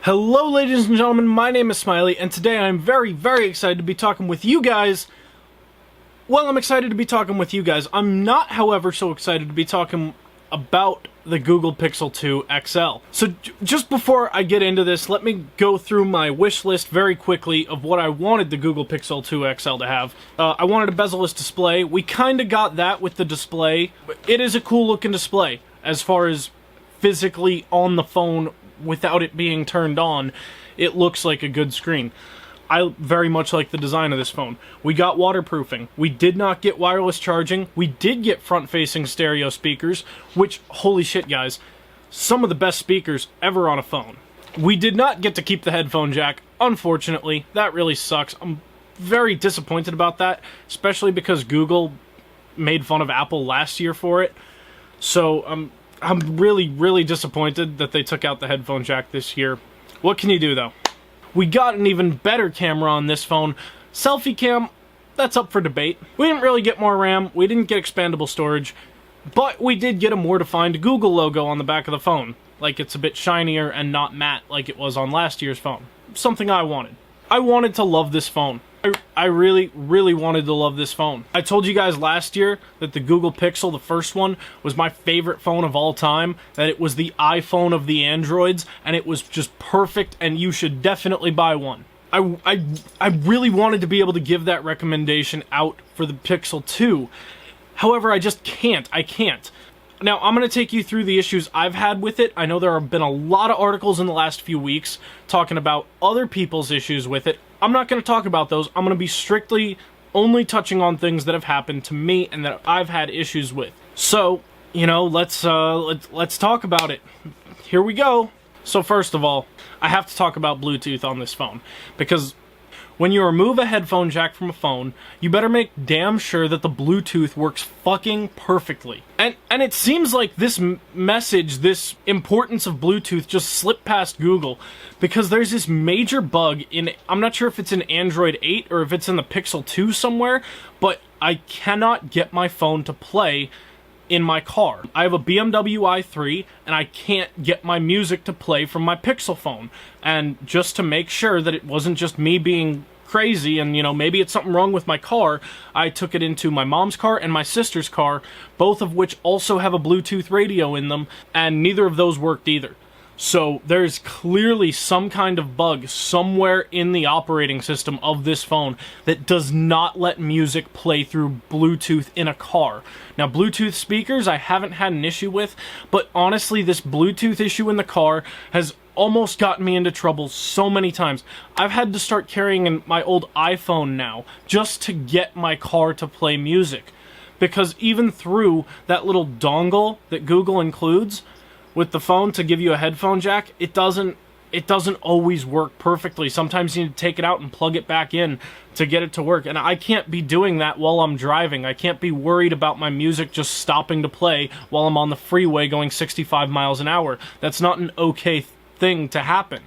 Hello ladies and gentlemen, my name is Smiley, and today I'm very excited to be talking with you guys. Well, I'm excited to be talking with you guys. I'm not, however, so excited to be talking about the Google Pixel 2 XL. So just before I get into this, let me go through my wish list very quickly of what I wanted the Google Pixel 2 XL to have. I wanted a bezel-less display. We kinda got that with the display. It is a cool looking display as far as physically on the phone without it being turned on. It looks like a good screen. I very much like the design of this phone. We got waterproofing. We did not get wireless charging. We did get front-facing stereo speakers, which, holy shit guys, some of the best speakers ever on a phone. We did not get to keep the headphone jack, unfortunately. That really sucks. I'm very disappointed about that, especially because Google made fun of Apple last year for it. So, I'm really disappointed that they took out the headphone jack this year. What can you do, though? We got an even better camera on this phone. Selfie cam, that's up for debate. We didn't really get more RAM, we didn't get expandable storage, but we did get a more defined Google logo on the back of the phone. Like it's a bit shinier and not matte like it was on last year's phone. Something I wanted. I wanted to love this phone. I really wanted to love this phone. I told you guys last year that the Google Pixel, the first one, was my favorite phone of all time, that it was the iPhone of the Androids, and it was just perfect, and you should definitely buy one. I really wanted to be able to give that recommendation out for the Pixel 2. However, I just can't. I can't. Now, I'm going to take you through the issues I've had with it. I know there have been a lot of articles in the last few weeks talking about other people's issues with it. I'm not going to talk about those. I'm going to be strictly only touching on things that have happened to me and that I've had issues with. So, you know, let's talk about it. Here we go. So first of all, I have to talk about Bluetooth on this phone, because when you remove a headphone jack from a phone, you better make damn sure that the Bluetooth works fucking perfectly. And it seems like this message, this importance of Bluetooth just slipped past Google, because there's this major bug in, I'm not sure if it's in Android 8 or if it's in the Pixel 2 somewhere, but I cannot get my phone to play in my car. I have a BMW i3 and I can't get my music to play from my Pixel phone. And just to make sure that it wasn't just me being crazy and, you know, maybe it's something wrong with my car, I took it into my mom's car and my sister's car, both of which also have a Bluetooth radio in them, and neither of those worked either. So there's clearly some kind of bug somewhere in the operating system of this phone that does not let music play through Bluetooth in a car. Now, Bluetooth speakers I haven't had an issue with, but honestly, this Bluetooth issue in the car has almost gotten me into trouble so many times. I've had to start carrying my old iPhone now just to get my car to play music, because even through that little dongle that Google includes with the phone to give you a headphone jack, it doesn't always work perfectly. Sometimes you need to take it out and plug it back in to get it to work, and I can't be doing that while I'm driving. I can't be worried about my music just stopping to play while I'm on the freeway going 65 miles an hour. That's not an okay thing to happen.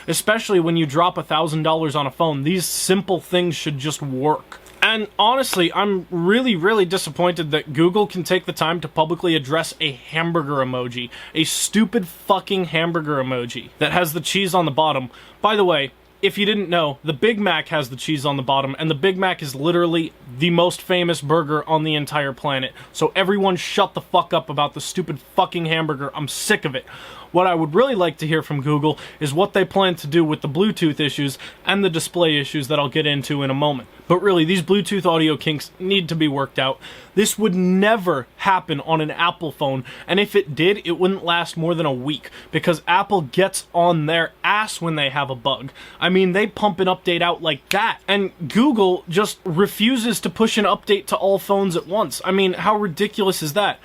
Especially when you drop $1,000 on a phone. These simple things should just work. And honestly, I'm really disappointed that Google can take the time to publicly address a hamburger emoji. A stupid fucking hamburger emoji that has the cheese on the bottom. By the way, if you didn't know, the Big Mac has the cheese on the bottom, and the Big Mac is literally the most famous burger on the entire planet. So everyone shut the fuck up about the stupid fucking hamburger. I'm sick of it. What I would really like to hear from Google is what they plan to do with the Bluetooth issues and the display issues that I'll get into in a moment. But really, these Bluetooth audio kinks need to be worked out. This would never happen on an Apple phone, and if it did, it wouldn't last more than a week, because Apple gets on their ass when they have a bug. I mean, they pump an update out like that, and Google just refuses to push an update to all phones at once. I mean, how ridiculous is that?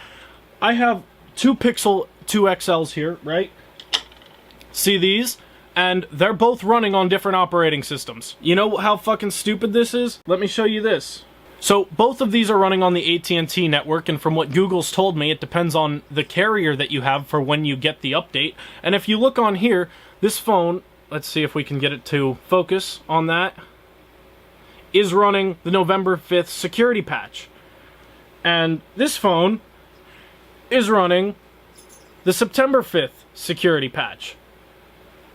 I have two Pixel 2 XLs here, right? See these? And they're both running on different operating systems. You know how fucking stupid this is? Let me show you this. So both of these are running on the AT&T network, and from what Google's told me, it depends on the carrier that you have for when you get the update. And if you look on here, this phone, let's see if we can get it to focus on that, is running the November 5th security patch. And this phone is running the September 5th security patch.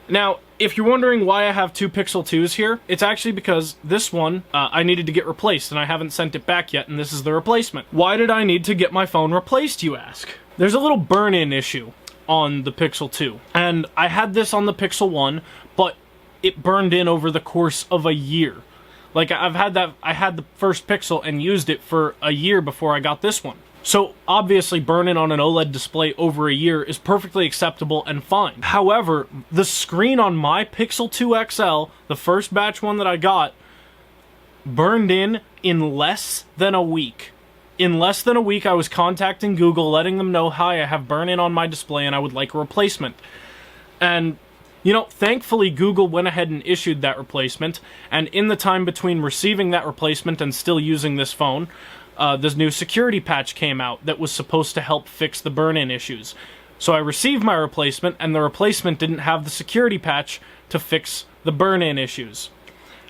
Now, if you're wondering why I have two Pixel 2s here, it's actually because this one, I needed to get replaced, and I haven't sent it back yet, and this is the replacement. Why did I need to get my phone replaced, you ask? There's a little burn-in issue on the Pixel 2, and I had this on the Pixel 1, but it burned in over the course of a year. Like, I had the first Pixel and used it for a year before I got this one. So, obviously, burn-in on an OLED display over a year is perfectly acceptable and fine. However, the screen on my Pixel 2 XL, the first batch one that I got, burned in less than a week. In less than a week, I was contacting Google, letting them know, hi, I have burn-in on my display and I would like a replacement. And, you know, thankfully, Google went ahead and issued that replacement, and in the time between receiving that replacement and still using this phone, this new security patch came out that was supposed to help fix the burn-in issues. So I received my replacement, and the replacement didn't have the security patch to fix the burn-in issues.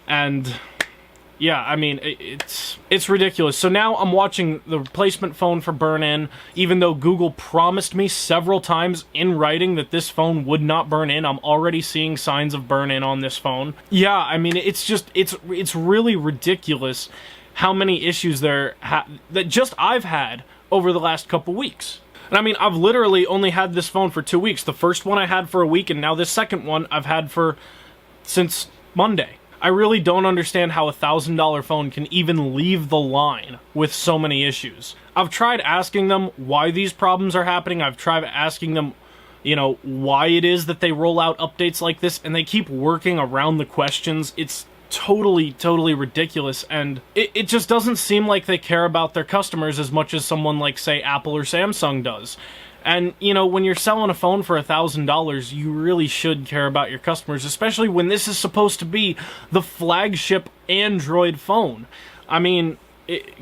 And yeah, I mean, it's ridiculous. So now I'm watching the replacement phone for burn-in, even though Google promised me several times in writing that this phone would not burn in. I'm already seeing signs of burn-in on this phone. Yeah, I mean, it's really ridiculous how many issues that just I've had over the last couple weeks. And I mean, I've literally only had this phone for 2 weeks. The first one I had for a week, and now this second one I've had since Monday. I really don't understand how a $1,000 phone can even leave the line with so many issues. I've tried asking them why these problems are happening. I've tried asking them, you know, why it is that they roll out updates like this, and they keep working around the questions. It's totally ridiculous, and it just doesn't seem like they care about their customers as much as someone like, say, Apple or Samsung does. And, you know, when you're selling a phone for $1,000, you really should care about your customers, especially when this is supposed to be the flagship Android phone. I mean,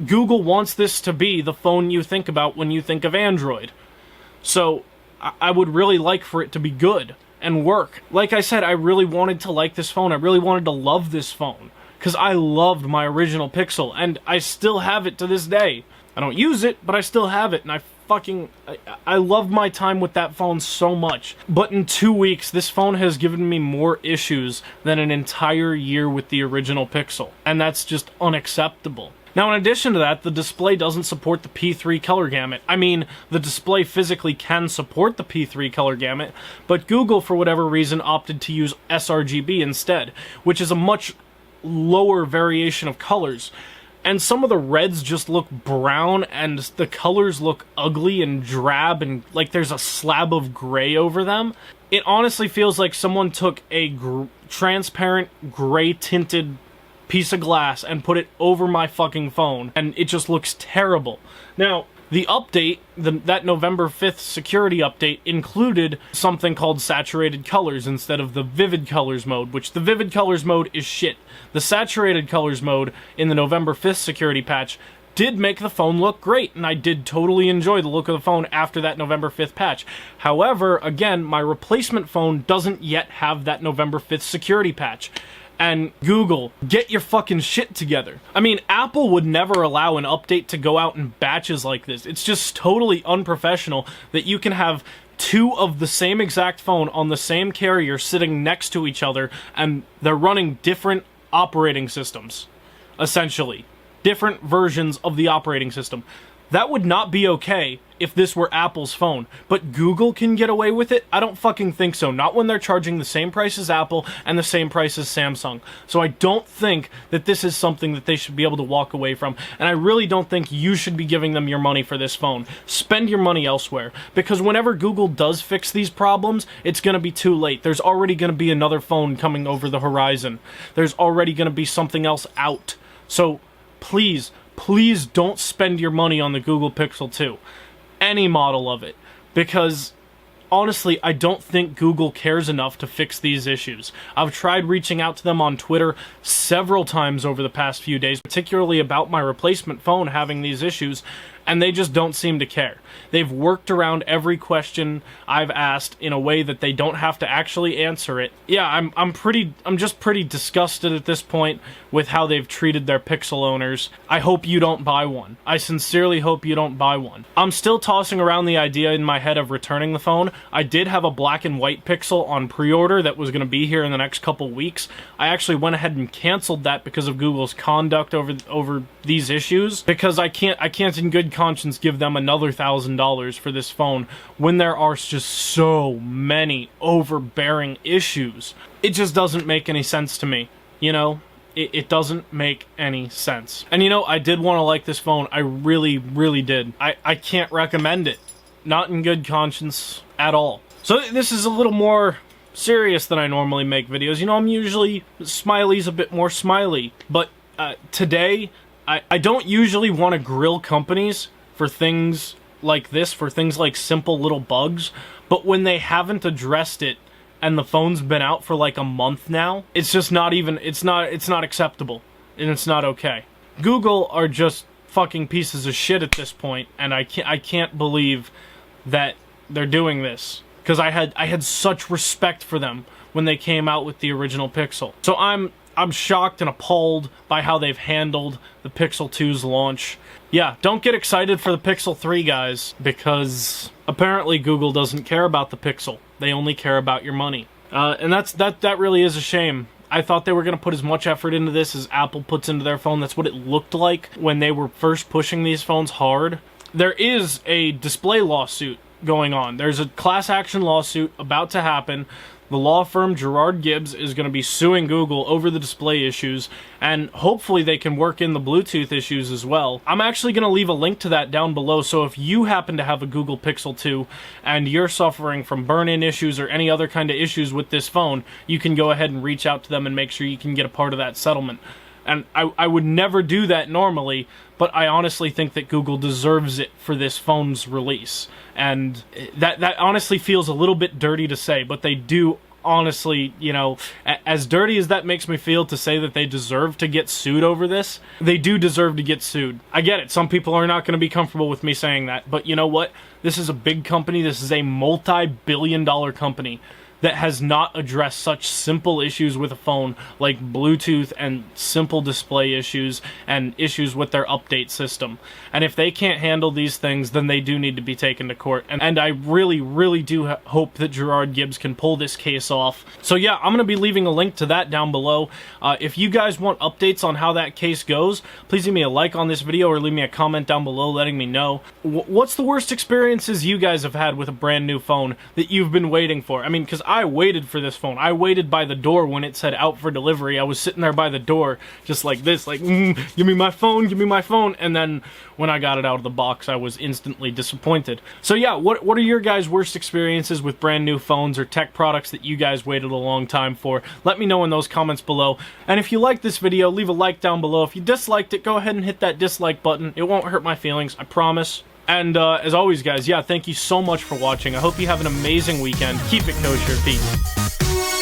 Google wants this to be the phone you think about when you think of Android. So, I would really like for it to be good and work. Like I said, I really wanted to like this phone. I really wanted to love this phone, because I loved my original Pixel, and I still have it to this day. I don't use it, but I still have it, and I love my time with that phone so much. But in 2 weeks, this phone has given me more issues than an entire year with the original Pixel, and that's just unacceptable. Now, in addition to that, the display doesn't support the P3 color gamut. I mean, the display physically can support the P3 color gamut, but Google, for whatever reason, opted to use sRGB instead, which is a much lower variation of colors. And some of the reds just look brown, and the colors look ugly and drab, and like there's a slab of gray over them. It honestly feels like someone took a transparent, gray-tinted piece of glass and put it over my fucking phone, and it just looks terrible. Now, the update, that November 5th security update, included something called saturated colors instead of the vivid colors mode, which the vivid colors mode is shit. The saturated colors mode in the November 5th security patch did make the phone look great, and I did totally enjoy the look of the phone after that November 5th patch. However, again, my replacement phone doesn't yet have that November 5th security patch. And Google, get your fucking shit together. I mean, Apple would never allow an update to go out in batches like this. It's just totally unprofessional that you can have two of the same exact phone on the same carrier sitting next to each other, and they're running different operating systems, essentially. Different versions of the operating system. That would not be okay if this were Apple's phone, but Google can get away with it? I don't fucking think so. Not when they're charging the same price as Apple and the same price as Samsung. So I don't think that this is something that they should be able to walk away from, and I really don't think you should be giving them your money for this phone. Spend your money elsewhere, because whenever Google does fix these problems, it's going to be too late. There's already going to be another phone coming over the horizon. There's already going to be something else out. So please don't spend your money on the Google Pixel 2. Any model of it. Because, honestly, I don't think Google cares enough to fix these issues. I've tried reaching out to them on Twitter several times over the past few days, particularly about my replacement phone having these issues, and they just don't seem to care. They've worked around every question I've asked in a way that they don't have to actually answer it. Yeah, I'm just pretty disgusted at this point with how they've treated their Pixel owners. I hope you don't buy one. I sincerely hope you don't buy one. I'm still tossing around the idea in my head of returning the phone. I did have a black and white Pixel on pre-order that was going to be here in the next couple weeks. I actually went ahead and canceled that because of Google's conduct over these issues, because I can't in good conscience give them another $1,000 for this phone when there are just so many overbearing issues. It just doesn't make any sense to me, you know? It doesn't make any sense. And you know, I did want to like this phone. I really, really did. I can't recommend it. Not in good conscience at all. So this is a little more serious than I normally make videos. You know, I'm usually, Smiley's a bit more smiley. But today, I don't usually want to grill companies for things like this, for things like simple little bugs. But when they haven't addressed it, and the phone's been out for like a month now, it's just not even, it's not acceptable, and it's not okay. Google are just fucking pieces of shit at this point, and I can't believe that they're doing this, because I had such respect for them when they came out with the original Pixel. So I'm shocked and appalled by how they've handled the Pixel 2's launch. Yeah, don't get excited for the Pixel 3, guys, because apparently Google doesn't care about the Pixel. They only care about your money. And that really is a shame. I thought they were going to put as much effort into this as Apple puts into their phone. That's what it looked like when they were first pushing these phones hard. There is a display lawsuit going on. There's a class action lawsuit about to happen. The law firm Gerard Gibbs is going to be suing Google over the display issues, and hopefully they can work in the Bluetooth issues as well. I'm actually going to leave a link to that down below, so if you happen to have a Google Pixel 2 and you're suffering from burn-in issues or any other kind of issues with this phone, you can go ahead and reach out to them and make sure you can get a part of that settlement. And I would never do that normally, but I honestly think that Google deserves it for this phone's release. And that honestly feels a little bit dirty to say, but they do honestly, you know, as dirty as that makes me feel to say that they deserve to get sued over this, they do deserve to get sued. I get it, some people are not going to be comfortable with me saying that, but you know what? This is a big company, this is a multi-billion-dollar company that has not addressed such simple issues with a phone like Bluetooth and simple display issues and issues with their update system. And if they can't handle these things, then they do need to be taken to court. And I really, really do hope that Gerard Gibbs can pull this case off. So yeah, I'm going to be leaving a link to that down below. If you guys want updates on how that case goes, please leave me a like on this video or leave me a comment down below letting me know. What's the worst experiences you guys have had with a brand new phone that you've been waiting for? I mean, because I waited for this phone. I waited by the door when it said out for delivery. I was sitting there by the door just like this, like, give me my phone, give me my phone. And then when I got it out of the box, I was instantly disappointed. So yeah, what are your guys' worst experiences with brand new phones or tech products that you guys waited a long time for? Let me know in those comments below. And if you liked this video, leave a like down below. If you disliked it, go ahead and hit that dislike button. It won't hurt my feelings, I promise. And as always, guys, yeah, thank you so much for watching. I hope you have an amazing weekend. Keep it kosher. Peace.